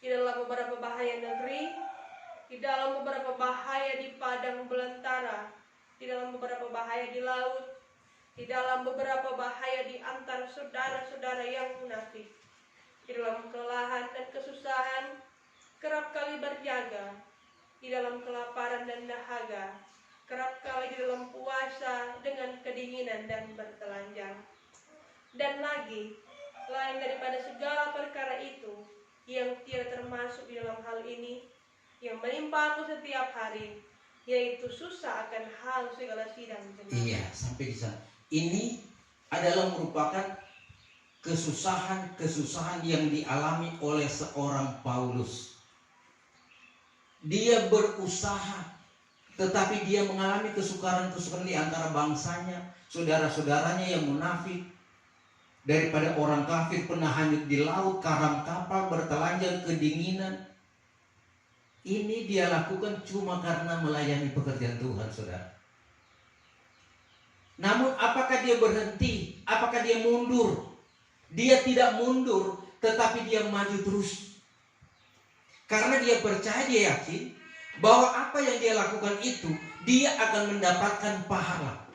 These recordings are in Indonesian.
di dalam beberapa bahaya negeri, di dalam beberapa bahaya di padang belantara, di dalam beberapa bahaya di laut, di dalam beberapa bahaya di antara saudara-saudara yang munafik, di dalam kelelahan dan kesusahan, kerap kali berjaga, di dalam kelaparan dan dahaga, kerap kali di dalam puasa dengan kedinginan dan bertelanjang. Dan lagi, lain daripada segala perkara itu, yang tidak termasuk di dalam hal ini, yang menimpa aku setiap hari, yaitu susah akan hal segala sidang jemaat. Iya, sampai di sana. Ini adalah merupakan kesusahan yang dialami oleh seorang Paulus. Dia berusaha, tetapi dia mengalami kesukaran di antara bangsanya, saudara-saudaranya yang munafik. Daripada orang kafir pernah hanyut di laut, karam kapal, bertelanjang, kedinginan. Ini dia lakukan cuma karena melayani pekerjaan Tuhan, saudara. Namun apakah dia berhenti? Apakah dia mundur? Dia tidak mundur, tetapi dia maju terus. Karena dia percaya, dia yakin bahwa apa yang dia lakukan itu, dia akan mendapatkan pahala.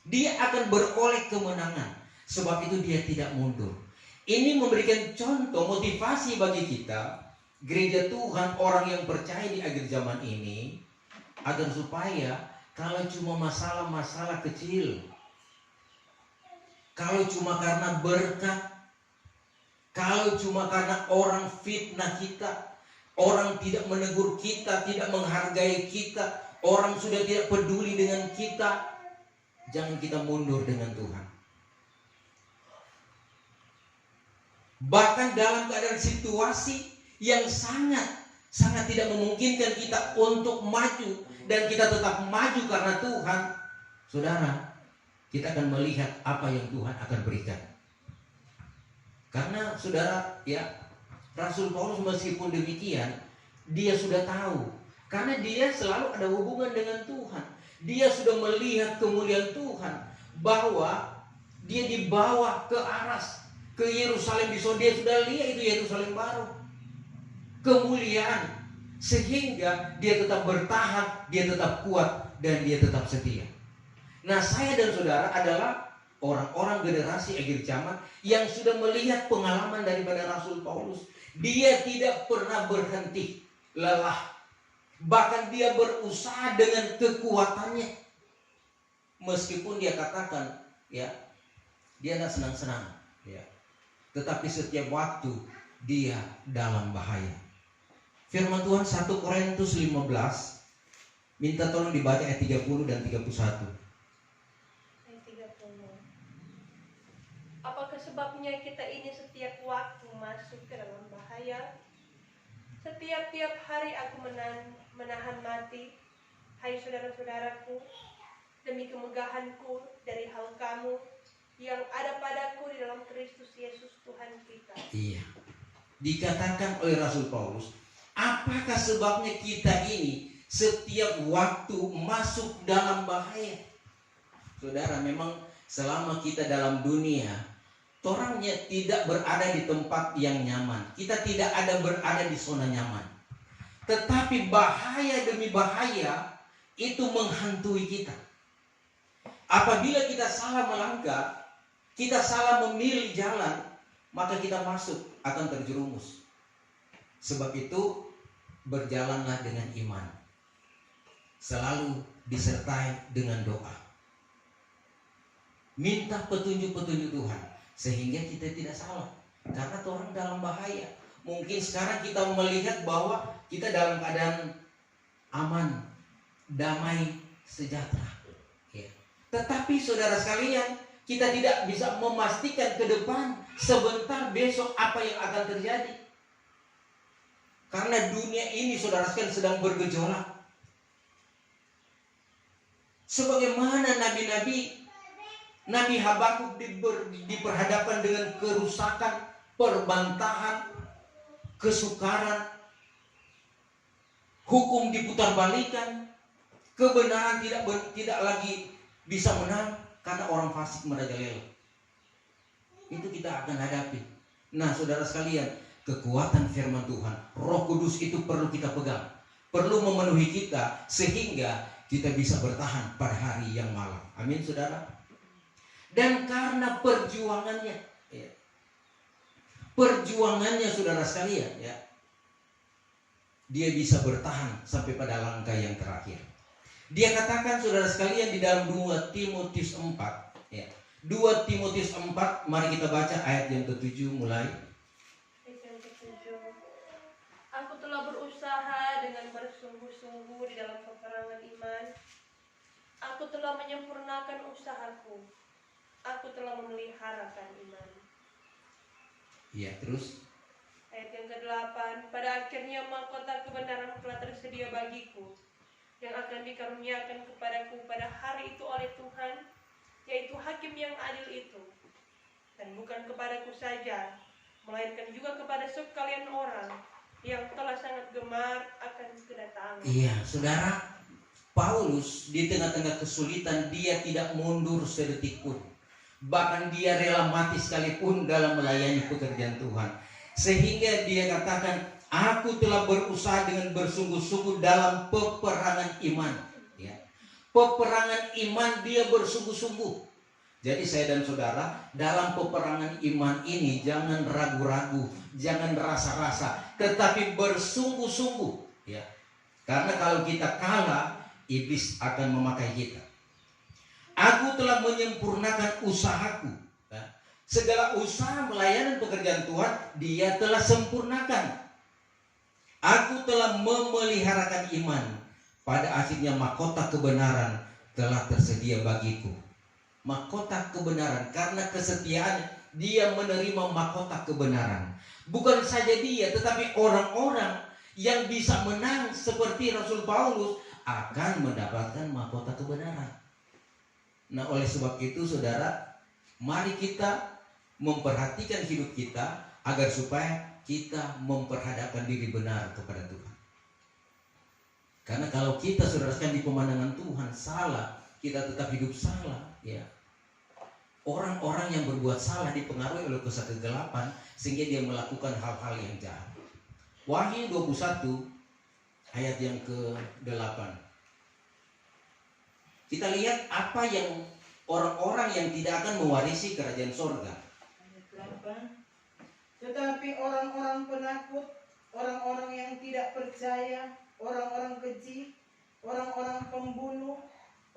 Dia akan beroleh kemenangan. Sebab itu dia tidak mundur. Ini memberikan contoh motivasi bagi kita, gereja Tuhan, orang yang percaya di akhir zaman ini, agar supaya kalau cuma masalah-masalah kecil, kalau cuma karena berkat, kalau cuma karena orang fitnah kita, orang tidak menegur kita, tidak menghargai kita, orang sudah tidak peduli dengan kita, jangan kita mundur dengan Tuhan. Bahkan dalam keadaan situasi yang sangat tidak memungkinkan kita untuk maju, dan kita tetap maju karena Tuhan, saudara, kita akan melihat apa yang Tuhan akan berikan. Karena saudara, ya, Rasul Paulus meskipun demikian, dia sudah tahu, karena dia selalu ada hubungan dengan Tuhan. Dia sudah melihat kemuliaan Tuhan, bahwa dia dibawa ke aras, ke Yerusalem. Dia sudah lihat itu Yerusalem baru, kemuliaan, sehingga dia tetap bertahan, dia tetap kuat, dan dia tetap setia. Nah, saya dan saudara adalah orang-orang generasi akhir zaman yang sudah melihat pengalaman daripada Rasul Paulus. Dia tidak pernah berhenti lelah, bahkan dia berusaha dengan kekuatannya. Meskipun dia katakan, ya, dia tidak senang-senang, ya, tetapi setiap waktu dia dalam bahaya. Firman Tuhan 1 Korintus 15, minta tolong dibaca ayat 30 dan 31. Apakah sebabnya kita ini setiap waktu masuk ke dalam bahaya? Setiap hari aku menahan mati, hai saudara-saudaraku, demi kemegahanku dari hal kamu yang ada padaku di dalam Kristus Yesus Tuhan kita. Iya, dikatakan oleh Rasul Paulus, apakah sebabnya kita ini setiap waktu masuk dalam bahaya? Saudara, memang selama kita dalam dunia, orangnya tidak berada di tempat yang nyaman. Kita tidak ada berada di zona nyaman. Tetapi bahaya demi bahaya itu menghantui kita. Apabila kita salah melangkah, kita salah memilih jalan, maka kita masuk akan terjerumus. Sebab itu berjalanlah dengan iman, selalu disertai dengan doa. Minta petunjuk-petunjuk Tuhan, sehingga kita tidak salah. Karena orang dalam bahaya. Mungkin sekarang kita melihat bahwa kita dalam keadaan aman, damai, sejahtera, ya. Tetapi saudara sekalian, kita tidak bisa memastikan ke depan sebentar besok apa yang akan terjadi. Karena dunia ini saudara sekalian sedang bergejolak. Sebagaimana Nabi Habakuk diperhadapkan dengan kerusakan, perbantahan, kesukaran, hukum diputarbalikan, kebenaran tidak lagi bisa menang karena orang fasik merajalela. Itu kita akan hadapi. Nah, saudara sekalian, kekuatan firman Tuhan, Roh Kudus itu perlu kita pegang, perlu memenuhi kita sehingga kita bisa bertahan pada hari yang malam. Amin, saudara. Dan karena perjuangannya, ya, perjuangannya saudara sekalian, ya, dia bisa bertahan sampai pada langkah yang terakhir. Dia katakan saudara sekalian di dalam 2 Timotius 4, ya. 2 Timotius 4, mari kita baca ayat yang ke-7 mulai. Ayat yang ke-7. Aku telah berusaha dengan bersungguh-sungguh di dalam peperangan iman. Aku telah menyempurnakan usahaku. Aku telah memeliharakan iman. Ya, terus Ayat yang ke-8. Pada akhirnya mahkota kebenaran telah tersedia bagiku, yang akan dikaruniakan kepadaku pada hari itu oleh Tuhan, yaitu Hakim yang adil itu. Dan bukan kepadaku saja, melainkan juga kepada sekalian orang yang telah sangat gemar akan kedatangan. iya, saudara, Paulus di tengah-tengah kesulitan dia tidak mundur sedetik pun. Bahkan dia rela mati sekalipun dalam melayani pekerjaan Tuhan. Sehingga dia katakan, aku telah berusaha dengan bersungguh-sungguh dalam peperangan iman. Ya. Peperangan iman dia bersungguh-sungguh. Jadi saya dan saudara, dalam peperangan iman ini jangan ragu-ragu, jangan rasa-rasa, tetapi bersungguh-sungguh. Ya. Karena kalau kita kalah, iblis akan memakai kita. Aku telah menyempurnakan usahaku. Ya. Segala usaha pelayanan pekerjaan Tuhan, dia telah sempurnakan. Aku telah memeliharakan iman. Pada akhirnya mahkota kebenaran telah tersedia bagiku. Mahkota kebenaran, karena kesetiaan dia menerima mahkota kebenaran. Bukan saja dia, tetapi orang-orang yang bisa menang seperti Rasul Paulus akan mendapatkan mahkota kebenaran. Nah, oleh sebab itu saudara, mari kita memperhatikan hidup kita agar supaya kita memperhadapkan diri benar kepada Tuhan. Karena kalau kita saudara sekalian di pemandangan Tuhan salah, kita tetap hidup salah, ya. Orang-orang yang berbuat salah dipengaruhi oleh kuasa kegelapan sehingga dia melakukan hal-hal yang jahat. Wahyu 21 ayat yang ke-8. Kita lihat apa yang orang-orang yang tidak akan mewarisi kerajaan sorga. Ayat 8. Tetapi orang-orang penakut, orang-orang yang tidak percaya, orang-orang keji, orang-orang pembunuh,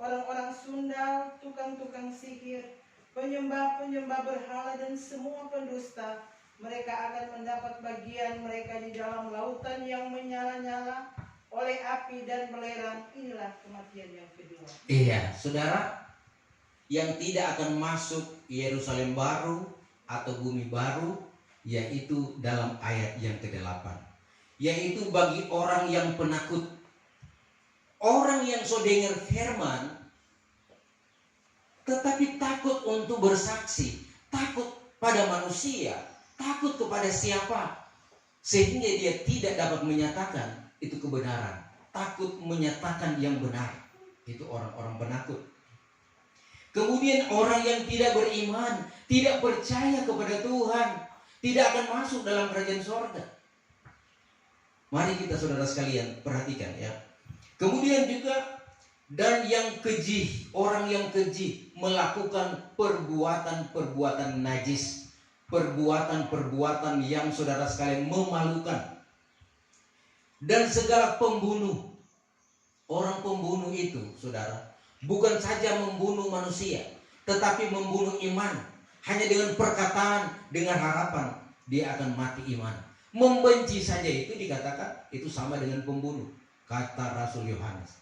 orang-orang sundal, tukang-tukang sihir, penyembah-penyembah berhala dan semua pendusta, mereka akan mendapat bagian mereka di dalam lautan yang menyala-nyala oleh api dan belerang. Inilah kematian yang kedua. Iya, saudara, yang tidak akan masuk Yerusalem baru atau bumi baru, yaitu dalam ayat yang ke-8, yaitu bagi orang yang penakut, orang yang so dengar firman tetapi takut untuk bersaksi, takut pada manusia, takut kepada siapa, sehingga dia tidak dapat menyatakan itu kebenaran, takut menyatakan yang benar. Itu orang-orang penakut. Kemudian orang yang tidak beriman, tidak percaya kepada Tuhan, tidak akan masuk dalam kerajaan sorga. Mari kita saudara sekalian perhatikan, ya. Kemudian juga, dan yang keji, orang yang keji melakukan perbuatan-perbuatan najis, perbuatan-perbuatan yang saudara sekalian memalukan. Dan segala pembunuh, orang pembunuh itu saudara, bukan saja membunuh manusia, tetapi membunuh iman. Hanya dengan perkataan, dengan harapan dia akan mati iman. Membenci saja itu dikatakan itu sama dengan pembunuh, kata Rasul Yohanes.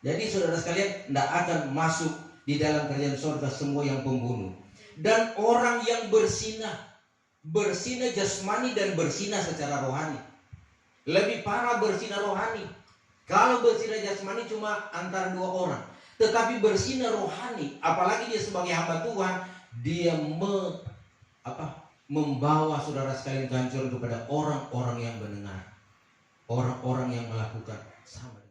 Jadi saudara sekalian, tidak akan masuk di dalam kerajaan surga semua yang pembunuh. Dan orang yang bersinah jasmani dan bersinah secara rohani. Lebih parah bersinah rohani. Kalau bersinah jasmani cuma antara dua orang, tetapi bersinah rohani, apalagi dia sebagai hamba Tuhan, dia membawa saudara sekalian kehancuran kepada orang-orang yang mendengar, orang-orang yang melakukan sama.